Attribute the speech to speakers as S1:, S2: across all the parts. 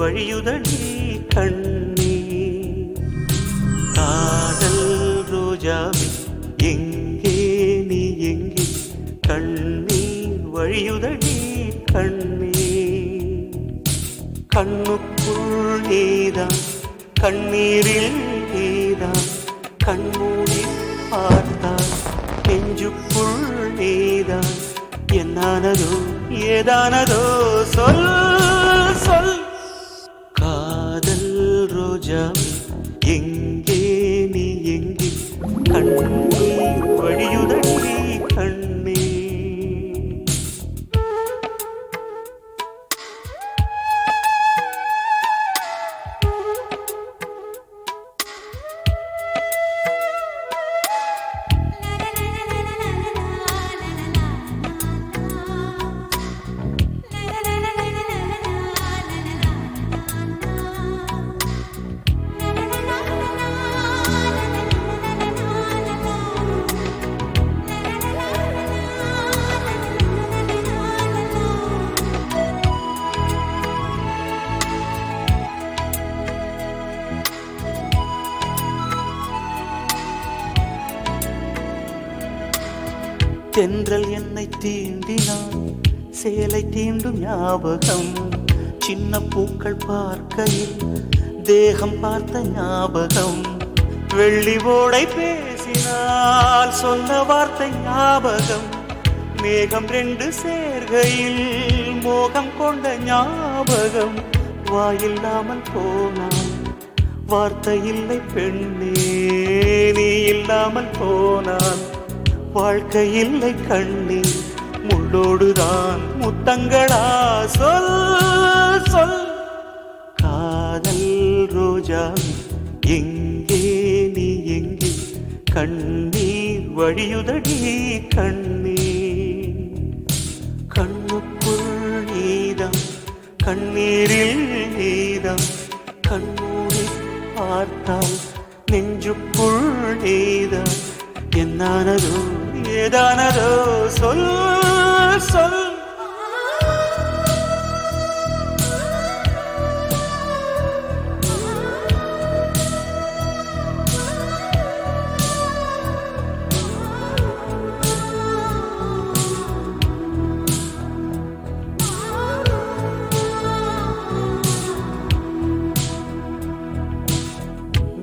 S1: வழியுதடி கண்ணே. காதல் ரோஜாவே எங்கே நீ எங்கே, கண்ணீர் வழியுதடி கண்ணே. கண்ணுக்குள் நீதான், கண்ணீரில் நீதான், கண்மூடி பார்த்தால் நெஞ்சுக்குள் நீதான். என்னானதோ ஏதானதோ சொல் சொல். காதல் ரோஜாவே எங்கே நீ எங்கே, கண்ணீர் வழியுதடி கண்ணே. தென்றல் என்னை தீண்டினான், சேலை தீண்டும் ஞாபகம். சின்ன பூக்கள் பார்க்கையில் தேகம் பார்த்த ஞாபகம். வெள்ளி ஓடை பேசினால் சொன்ன வார்த்தை ஞாபகம். மேகம் ரெண்டு சேர்கையில் மோகம் கொண்ட ஞாபகம். வாயில்லாமல் போனான் வார்த்தை இல்லை பெண்ணே, நீ இல்லாமல் போனான் வாழ்க்கை இல்லை கண்ணே. முள்ளோடுதான் முத்தங்களா சொல் சொல். காதல் ரோஜா எங்கே நீ எங்கே, கண்ணீர் வழியுதடி கண்ணே. கண்ணுக்குள் நீதான், கண்ணீரில் நீதான், கண்ணூரை பார்த்தால் நெஞ்சுக்குள் நீதான். என்னானதோ ஏதானதோ சொல் சொல்.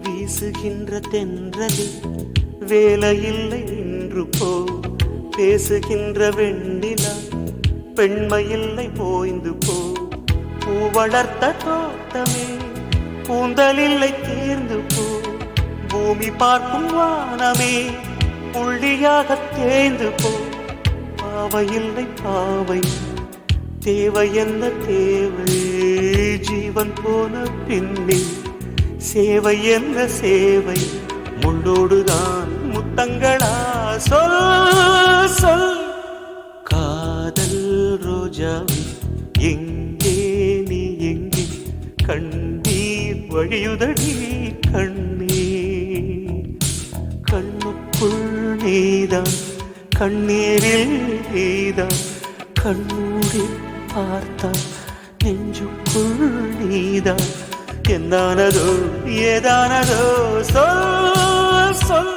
S1: வீசுகின்ற தென்றலில் வேலையில்லை இன்று போ. பேசுகின்ற வெண்ணிலா பெண்மையில்லை போய்ந்து போ. பூ வளர்த்த தோட்டமே கூந்தலில்லை தேர்ந்து போ. பூமி பார்க்கும் வானமே புள்ளியாக தேய்ந்து போ. பாவையில்லை பாவை தேவை என்ன தேவை, ஜீவன் போன பின்னே சேவை என்ன சேவை. முள்ளோடுதான் முத்தங்களா சொல் சொல். காதல் ரோஜாவே எங்கே நீ எங்கே, கண்ணீர் வழியுதடி கண்ணே. கண்ணுக்குள் நீதான், கண்ணீரில் நீதான், கண்ணூடி பார்த்தால் நெஞ்சுக்குள் நீதான். என்னானதோ ஏதானதோ சொல் சொல்.